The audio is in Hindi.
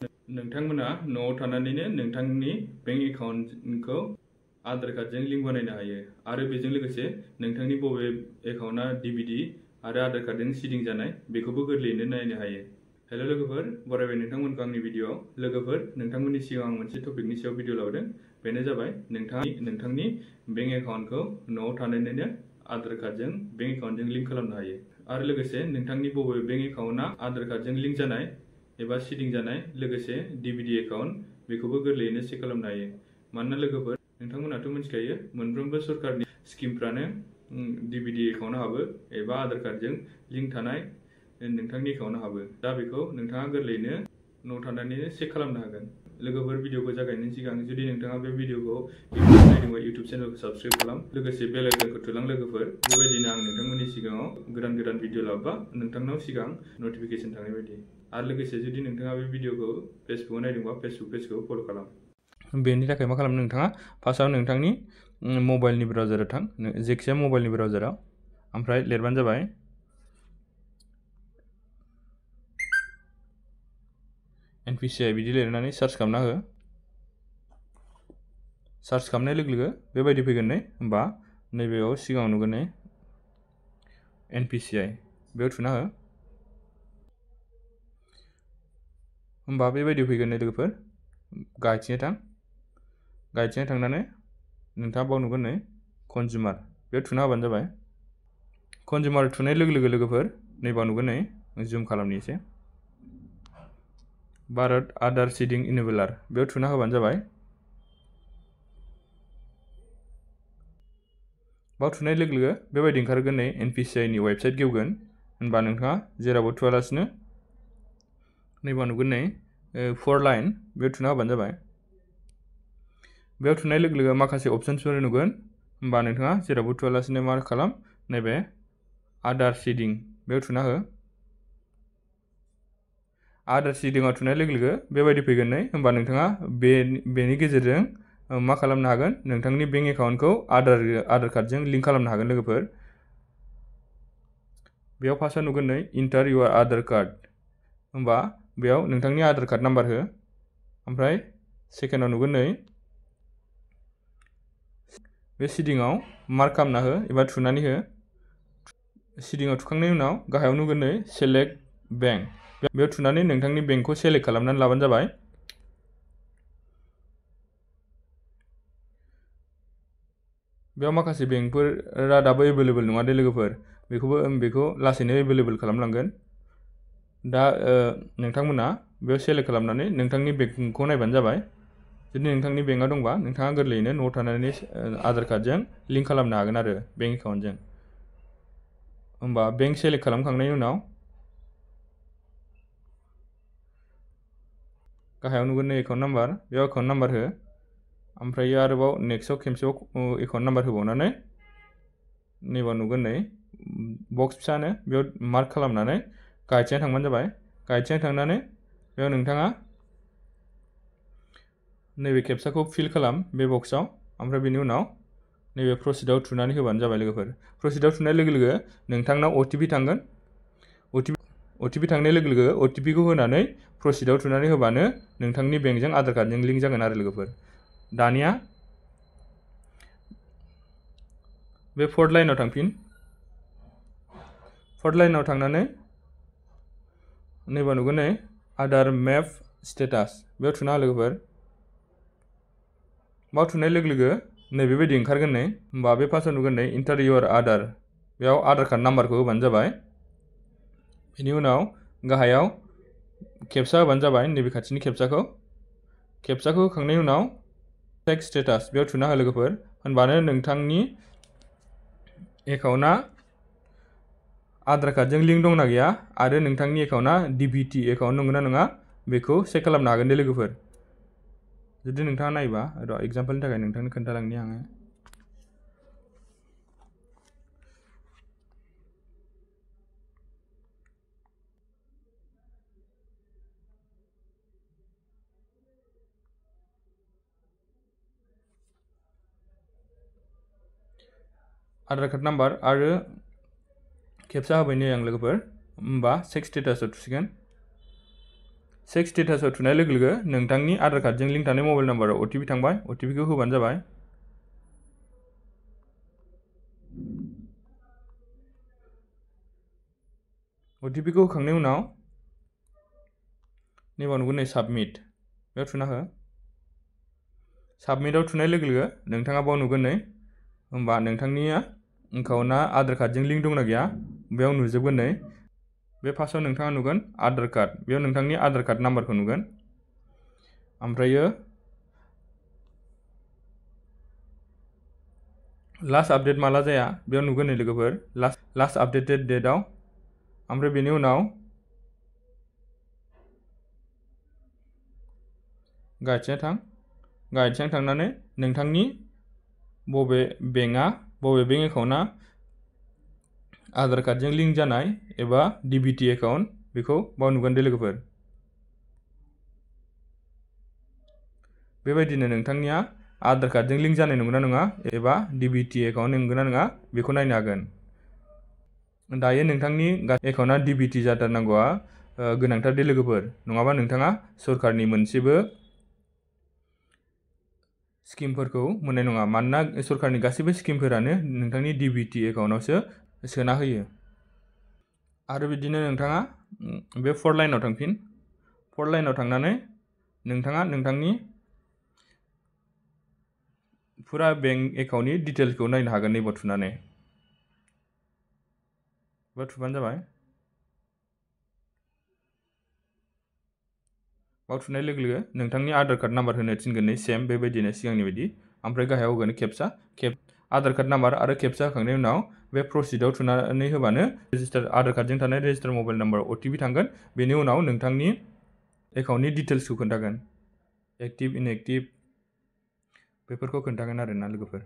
नोंथांमोना न'आव थानानैनो नोंथांनि बेंक एकाउन्टखौ आधार कार्डजों लिंक बानायनो हायो आरो बेजों लोगोसे नोंथांनि बबे एकाउन्टआ डिभिडि आरो आधार कार्डजों सिडिं जानाय बेखौबो गोरलैयैनो नायनो हायो। हेलो लोगोफोर, बरायबाय नोंथांमोनखौ आंनि भिडिअ'आव। लोगोफोर, नोंथांमोननि सिगाङाव आं मोनसे टपिकनि सायाव भिडिअ लाबोदों। बेनो जाबाय नोंथांनि बेंक एकाउन्टखौ न'आव थानानैनो आधार कार्डजों बेंक एकाउन्टजों लिंक खालामनो हायो आरो लोगोसे नोंथांनि बबे बेंक एकाउन्टआ आधार कार्डजों लिंक जानाय एबा सिडिं जानाय लोगोसे डिभिडि एकाउन्ट बेखौबो गोरलैयैनो चेक खालामनो हायो। मानोना लोगोफोर, नोंथांमोनाथ' मिथिखायो मोनफ्रोमबो सरकारनि स्किमफ्रानो डिभिडि एकाउन्टआव हाबो एबा आधार कार्डजों लिंक थानाय नोंथांनि एकाउन्टआव हाबो। दा बेखौ नोंथाङा गोरलैयैनो न'आव थानानैनो चेक खालामनो हागोन। लोगोफोर, भिडिअखौ जागायनायनि सिगां जुदि नोंथाङा बे भिडिअखौ इउटिउब नायदोंबा इउटिउब चेनेलखौ साबस्क्राइब खालाम, लोगोसे बेल आइकनखौ थुलां। लोगोफोर, बेबायदिनो आं नोंथांमोननि सिगाङाव गोदान भिडिअ लाबोबा नोंथांनाव सिगां नटिफिकेसन थांनाय बायदि। आरो लोगोसे जुदि नोंथाङा बे भिडिअखौ फेसबुकआव नायदोंबा फेसबुक पेजखौ फल' खालाम। बेनि थाखाय मा खालामनो नोंथाङा फार्स्टआव नोंथांनि मबाइलनि ब्राउजाराव थां, जायखिजाया मबाइलनि ब्राउजाराव, ओमफ्राय लिरबानो जाबाय NPCI बिदि लिरनानै सार्च खालामना हो। सार्च खालामनाय लोगो लोगो बेबायदि फैगोन नै, होमबा नैबेयाव सिगाङाव नुगोन नै NPCI, बेयाव थुना हो। होमबा बेबायदि फैगोन नै लोगोफोर, गाहायथिं थांनानै नोंथाङा बाव नुगोन नै कनजुमार, बेयाव थुना होबानो जाबाय। कनजुमार थुनाय लोगो लोगो लोगोफोर नैबाव नुगोन नै, जुम खालामनि एसे, भारत आधार सिडिं इनेबलार, बेयाव थुना होबानो जाबाय। बाव थुनाय लोगो लोगो बेबायदि ओंखारगोन नै NPCI नि वेबसाइट गेवगोन। होनबा नोंथाङा जेरावबो थुआलासिनो नैबाव नुगोन नै 4 लाइन, बेयाव थुना होबानो जाबाय। बेयाव थुनाय लोगो लोगो माखासे अपसन्सफोर नुगोन। होमबा नोंथाङा जेरावबो थुआलासिनो मा खालाम, नैबे आधार सिडिं बेयाव थुना हो। आधार सिडिंआव थुनाय लोगो लोगो बेबायदि फैगोन नै, होमबा नोंथाङा बेनि गेजेरजों मा खालामनो हागोन, नोंथांनि बेंक एकाउन्टखौ आधार कार्डजों लिंक खालामनो हागोन। लोगोफोर, बेयाव फार्स्टआव नुगोन नै इन्टार इउर आधार कार्ड, होमबा बेयाव नोंथांनि आधार कार्ड नाम्बार हो। ओमफ्राय सेकेन्डआव नुगोन नै बे सिडिंआव मार्क खालामना हो एबा थुनानै हो। सिडिंआव थुखांनायनि उनाव गाहायाव नुगोन नै सेलेक्ट बेंक, बेयाव थुनानै नोंथांनि बेंकखौ सेलेक्ट खालामनानै लाबानो जाबाय। बेयाव माखासे बेंकफोरा दाबो एभेलेबल नङा दे लोगोफोर, बेखौ लासैनो एभेलेबल खालामलांगोन। दा नोंथांमोना बेयाव सेलेक्ट खालामनानै नोंथांनि बेंकखौ नायबानो जाबाय। जुदि नोंथांनि बेंकआ दंबा नोंथाङा गोरलैयैनो न'आव थानानै आधार कार्डजों लिंक खालामनो हागोन आरो बेंक एकाउन्टजों। होमबा बेंक सेलेक्ट खालामखांनायनि उनाव गाहायाव नुगोन नै एकाउन्ट नाम्बार, बेयाव एकाउन्ट नाम्बार हो। ओमफ्राय आरोबाव नेक्स्टआव खेबसेबाव एकाउन्ट नाम्बार होबावनानै नैबाव नुगोन नै बक्स फिसानो, बेयाव मार्क खालामनानै गाहायथिं थांबानो जाबाय। गाहायथिं थांनानै बेयाव नोंथाङा नैबे खेबसाखौ फिल खालाम बे बक्सआव, ओमफ्राय बेनि उनाव नैबे प्रसिडआव थुनानै होबानो जाबाय। लोगोफोर, प्रसिडआव थुनाय लोगो लोगो नोंथांनाव OTP थांगोन। OTP थांनाय लोगो लोगो OTP खौ होनानै प्रसिडआव थुनानै होबानो नोंथांनि बेंकजों आधार कार्डजों लिंक जागोन आरो लोगोफोर। दानिया बे 4th लाइनाव थांफिन। 4th लाइनाव थांनानै नैबाव नुगोन नै आधार मेप स्टेटास, बेयाव थुना हो लोगोफोर। बाव थुनाय लोगो लोगो नैबेबायदि ओंखारगोन नै, होमबा बे फार्स्टआव नुगोन नै इन्टार इउर आधार, बेयाव आधार कार्ड नाम्बारखौ होबानो जाबाय। बेनि उनाव गाहायाव खेबसा होबानो जाबाय, नैबे खाथिनि खेबसाखौ होखांनायनि उनाव चेक स्टेटास, बेयाव थुना हो लोगोफोर। होनबानो नोंथांनि एकाउन्टआ आधार कार्डजों लिंक दंना गैया आरो नोंथांनि एकाउन्टआ डिभिडि एकाउन्ट नंगौना नङा बेखौ चेक खालामनो हागोन दे लोगोफोर। जुदि नोंथाङा नायबा एग्जाम्पलनि थाखाय नोंथांनो खोन्थालांनि आङो। आधार कार्ड नाम्बार आरो खेबसा होबाय नै आं लोगोफोर, होमबा चेक स्टेटासआव थुसिगोन। चेक स्टेटासआव थुनाय लोगो लोगो नोंथांनि आधार कार्डजों लिंक थानाय मबाइल नाम्बाराव OTP थांबाय। OTP खौ होबानो जाबाय। OTP खौ होखांनायनि उनाव नैबाव नुगोन नै साबमिट, बेयाव थुना हो। साबमिटआव थुनाय लोगो लोगो नोंथाङा बाव नुगोन नै, होमबा नोंथांनिया एकाउन्टआ आधार कार्डजों लिंक दंना गैया बेयाव नुजोबगोन नै। बे फार्स्टआव नोंथाङा नुगोन आधार कार्ड, बेयाव नोंथांनि आधार कार्ड नाम्बारखौ नुगोन। ओमफ्रायो लास्ट आपडेट माला जाया बेयाव नुगोन नै लोगोफोर लास्ट आपडेटेड डेटआव। ओमफ्राय बेनि उनाव गाहायथिं थांनानै नोंथांनि बबे बेंक एकाउन्टआ आधार कार्डजों लिंक जानाय एबा DBT एकाउन्ट बेखौ बाव नुगोन दे लोगोफोर। बेबायदिनो नोंथांनिया आधार कार्डजों लिंक जानाय नंगौना नङा एबा DBT एकाउन्ट नंगौना नङा बेखौ नायनो हागोन। दायो नोंथांनि एकाउन्टआ DBT जाथारनांगौआ गोनांथार दे लोगोफोर, नङाबा नोंथाङा सरकारनि मोनसेबो स्किमफोरखौ मोननाय नङा। मानोना सरकारनि गासैबो स्किमफोरानो नोंथांनि DBT एकाउन्टआवसो सोना होयो। आरो बिदिनो नोंथाङा बे 4 लाइनाव थांफिन। 4 लाइनाव थांनानै नोंथाङा नोंथांनि फुरा बेंक एकाउन्टनि डिटेल्सखौ नायनो हागोन नैबाव थुनानै। बेयाव थुबानो जाबाय। बाव थुनाय लोगो लोगो नोंथांनि आधार कार्ड नाम्बार होनो थिनगोन नै सेम बेबायदिनो सिगांनि बायदि। ओमफ्राय गाहायाव होगोन खेबसा आधार कार्ड नाम्बार आरो खेबसा होखांनायनि उनाव बे प्रसिडआव थुनानै होबानो आधार कार्डजों थानाय रेजिस्टार मबाइल नाम्बार OTP थांगोन। बेनि उनाव नोंथांनि एकाउन्टनि डिटेल्सखौ खोन्थागोन, एक्टिभ इनएक्टिभ बेफोरखौ खोन्थागोन आरोना लोगोफोर।